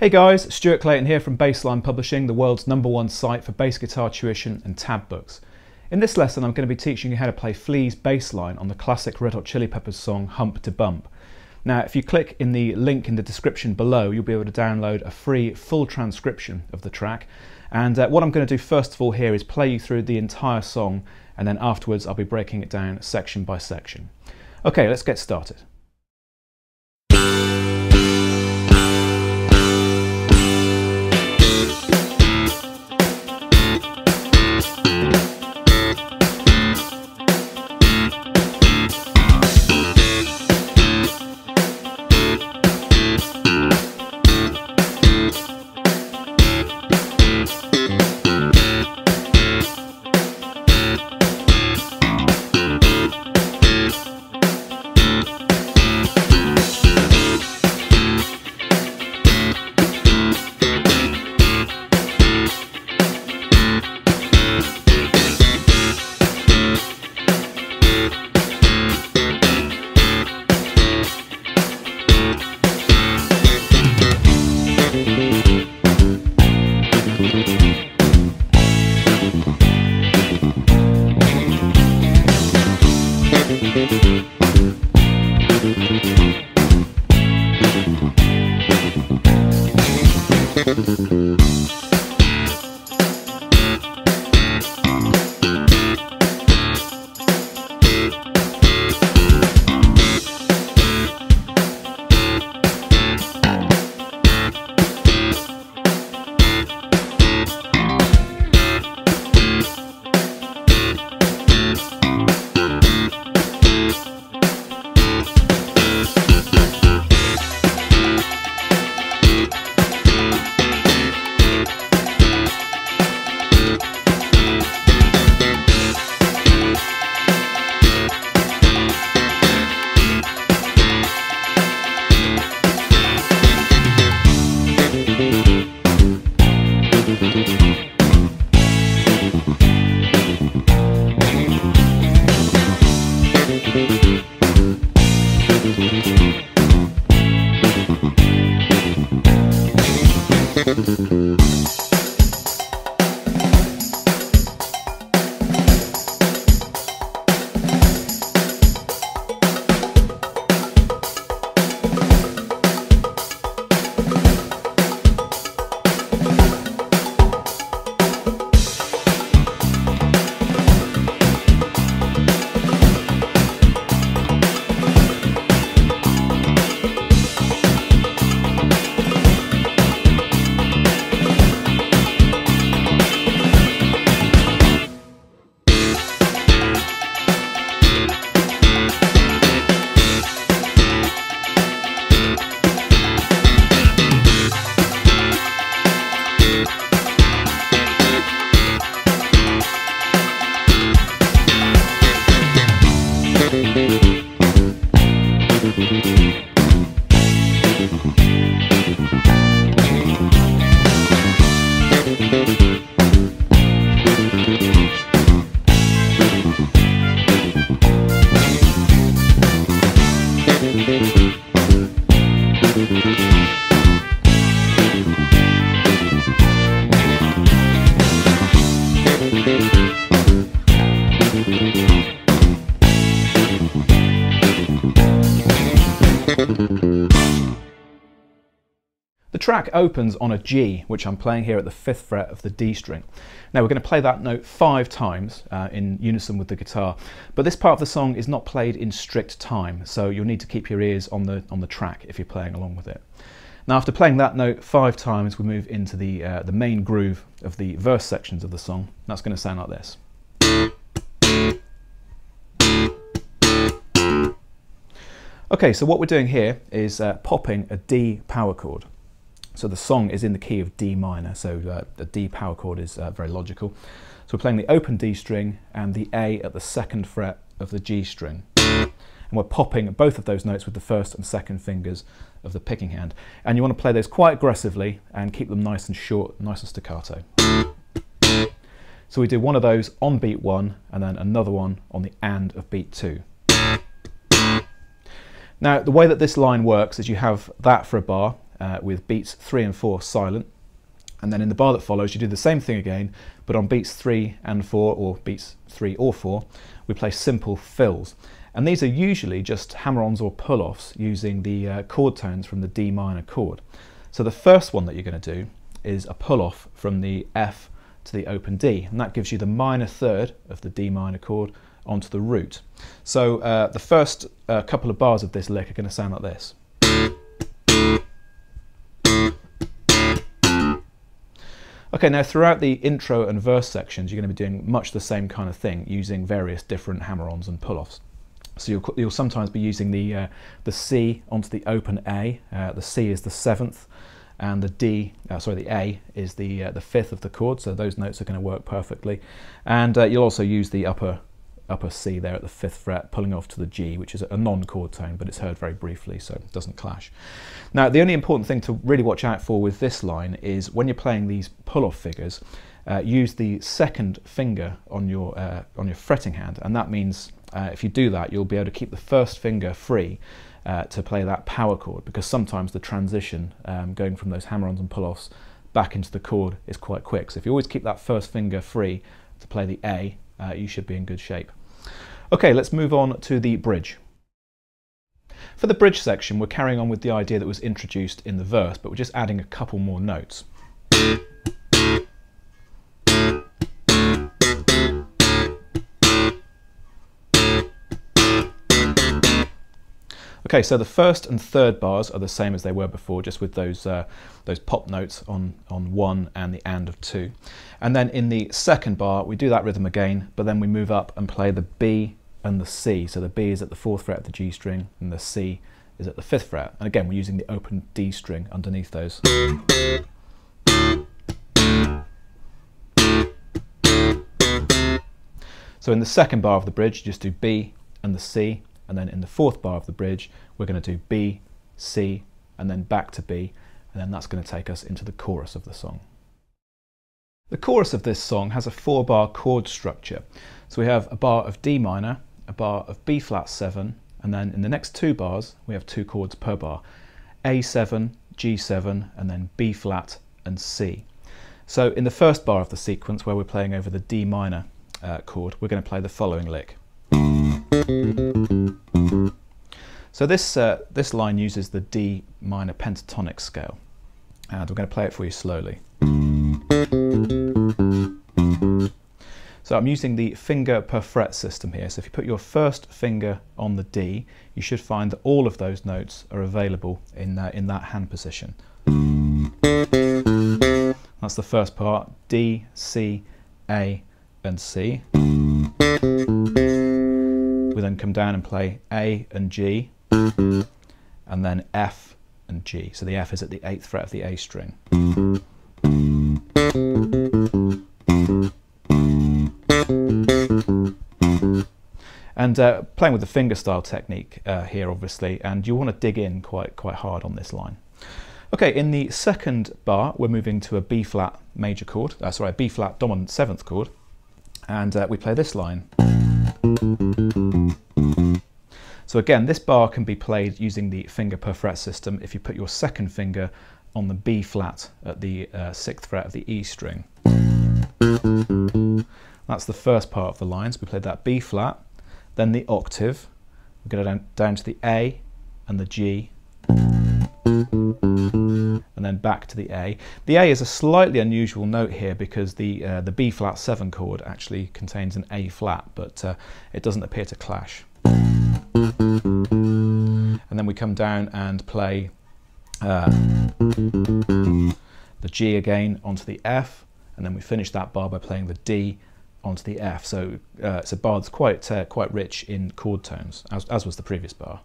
Hey guys, Stuart Clayton here from Bassline Publishing, the world's #1 site for bass guitar tuition and tab books. In this lesson I'm going to be teaching you how to play Flea's Bassline on the classic Red Hot Chili Peppers song Hump de Bump. Now if you click in the link in the description below, you'll be able to download a free full transcription of the track, and what I'm going to do first of all here is play you through the entire song, and then afterwards I'll be breaking it down section by section. Okay, let's get started. The track opens on a G, which I'm playing here at the 5th fret of the D string. Now we're going to play that note 5 times in unison with the guitar, but this part of the song is not played in strict time, so you'll need to keep your ears on the track if you're playing along with it. Now after playing that note 5 times, we move into the main groove of the verse sections of the song. That's going to sound like this. Okay, so what we're doing here is popping a D power chord. So the song is in the key of D minor, so the D power chord is very logical. So we're playing the open D string and the A at the 2nd fret of the G string. And we're popping both of those notes with the 1st and 2nd fingers of the picking hand. And you want to play those quite aggressively and keep them nice and short, nice and staccato. So we do one of those on beat 1 and then another one on the and of beat 2. Now the way that this line works is you have that for a bar, with beats 3 and 4 silent. And then in the bar that follows, you do the same thing again, but on beats 3 and 4, or beats 3 or 4, we play simple fills. And these are usually just hammer-ons or pull-offs using the chord tones from the D minor chord. So the first one that you're going to do is a pull-off from the F to the open D, and that gives you the minor third of the D minor chord onto the root. So the first couple of bars of this lick are going to sound like this. Okay, now throughout the intro and verse sections, you're going to be doing much the same kind of thing, using various different hammer-ons and pull-offs. So you'll sometimes be using the C onto the open A. The C is the 7th, and the A is the 5th of the chord. So those notes are going to work perfectly. And you'll also use the upper C there at the 5th fret, pulling off to the G, which is a non-chord tone, but it's heard very briefly, so it doesn't clash. Now, the only important thing to really watch out for with this line is when you're playing these pull-off figures, use the second finger on your fretting hand, and that means if you do that, you'll be able to keep the first finger free to play that power chord, because sometimes the transition going from those hammer-ons and pull-offs back into the chord is quite quick. So if you always keep that first finger free to play the A, you should be in good shape. Okay, let's move on to the bridge. For the bridge section, we're carrying on with the idea that was introduced in the verse, but we're just adding a couple more notes. Okay, so the first and third bars are the same as they were before, just with those pop notes on 1 and the and of 2. And then in the second bar, we do that rhythm again, but then we move up and play the B and the C. So the B is at the 4th fret of the G string, and the C is at the 5th fret. And again, we're using the open D string underneath those. So in the second bar of the bridge, you just do B and the C. And then in the 4th bar of the bridge, we're going to do B, C, and then back to B, and then that's going to take us into the chorus of the song. The chorus of this song has a 4-bar chord structure. So we have a bar of D minor, a bar of B flat 7, and then in the next 2 bars, we have 2 chords per bar, A7, G7, and then B flat and C. So in the first bar of the sequence, where we're playing over the D minor chord, we're going to play the following lick. So this line uses the D minor pentatonic scale, and we're going to play it for you slowly. So I'm using the finger per fret system here. So if you put your first finger on the D, you should find that all of those notes are available in that hand position. That's the first part, D, C, A, and C. We then come down and play A and G, and then F and G. So the F is at the 8th fret of the A string. And playing with the fingerstyle technique here, obviously, and you want to dig in quite hard on this line. Okay, in the second bar, we're moving to a B flat major chord, a B flat dominant 7th chord, and we play this line. So again, this bar can be played using the finger per fret system if you put your second finger on the B flat at the 6th fret of the E string. That's the first part of the line. So we played that B flat, then the octave, we go down to the A and the G, and then back to the A. The A is a slightly unusual note here because the B flat 7 chord actually contains an A flat, but it doesn't appear to clash. And then we come down and play the G again onto the F, and then we finish that bar by playing the D onto the F. So it's a bar that's quite rich in chord tones, as was the previous bar.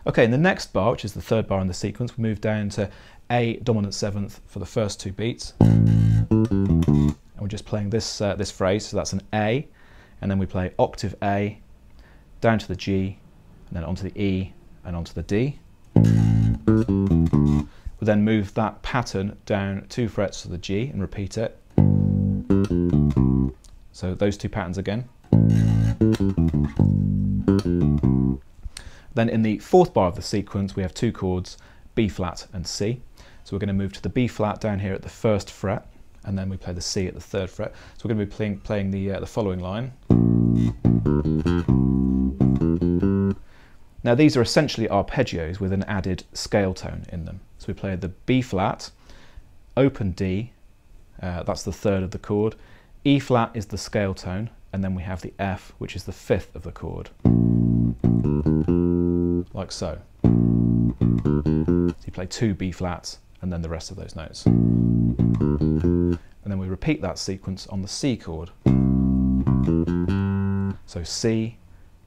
Okay, in the next bar, which is the third bar in the sequence, we move down to A dominant 7th for the first 2 beats, and we're just playing this phrase. So that's an A, and then we play octave A, down to the G, and then onto the E, and onto the D. We then move that pattern down 2 frets to the G and repeat it. So those 2 patterns again. Then in the fourth bar of the sequence we have two chords, B flat and C. So we're going to move to the B flat down here at the first fret, and then we play the C at the third fret. So we're going to be playing the following line. Now these are essentially arpeggios with an added scale tone in them. So we play the B flat, open D, that's the third of the chord, E flat is the scale tone, and then we have the F, which is the fifth of the chord, like so. So you play two B flats and then the rest of those notes. And then we repeat that sequence on the C chord. So C,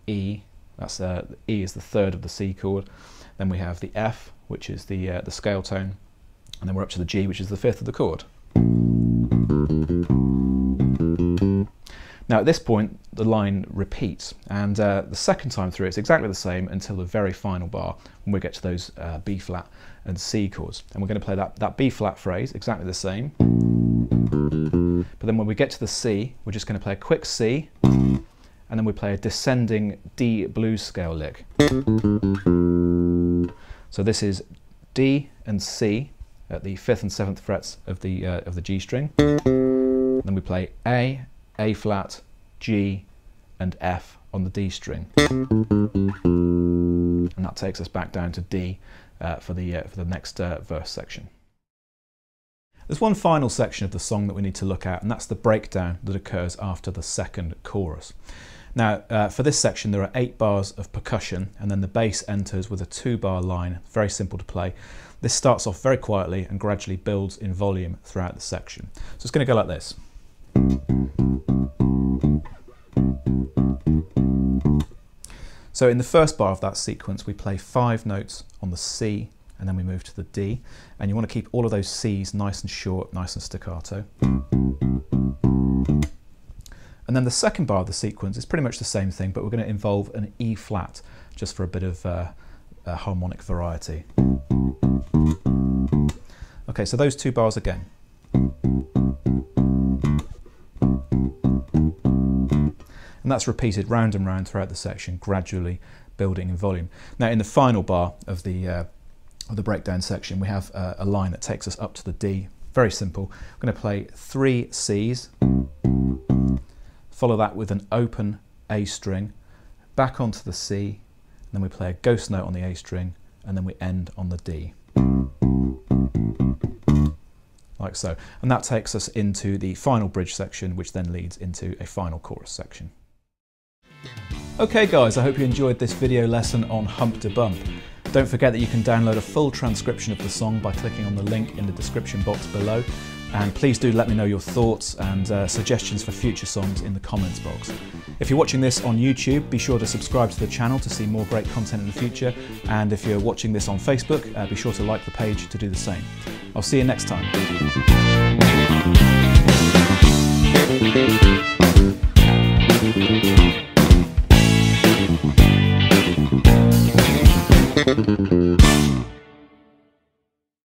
E, that's E is the third of the C chord. Then we have the F, which is the scale tone, and then we're up to the G, which is the fifth of the chord. Now at this point the line repeats, and the second time through it's exactly the same until the very final bar when we get to those B flat and C chords. And we're going to play that B flat phrase exactly the same, but then when we get to the C we're just going to play a quick C, and then we play a descending D blues scale lick. So this is D and C at the 5th and 7th frets of the G string. Then we play A flat, G and F on the D string. And that takes us back down to D for the next verse section. There's one final section of the song that we need to look at, and that's the breakdown that occurs after the second chorus. Now for this section there are 8 bars of percussion, and then the bass enters with a 2-bar line, very simple to play. This starts off very quietly and gradually builds in volume throughout the section. So it's going to go like this. So in the first bar of that sequence we play 5 notes on the C, and then we move to the D, and you want to keep all of those C's nice and short, nice and staccato. And then the second bar of the sequence is pretty much the same thing, but we're going to involve an E flat just for a bit of harmonic variety. Okay, so those 2 bars again. And that's repeated round and round throughout the section, gradually building in volume. Now in the final bar of the breakdown section we have a line that takes us up to the D. Very simple. We're going to play 3 C's, follow that with an open A string, back onto the C, and then we play a ghost note on the A string, and then we end on the D. Like so. And that takes us into the final bridge section, which then leads into a final chorus section. Okay guys, I hope you enjoyed this video lesson on Hump de Bump. Don't forget that you can download a full transcription of the song by clicking on the link in the description box below. And please do let me know your thoughts and suggestions for future songs in the comments box. If you're watching this on YouTube, be sure to subscribe to the channel to see more great content in the future. And if you're watching this on Facebook, be sure to like the page to do the same. I'll see you next time.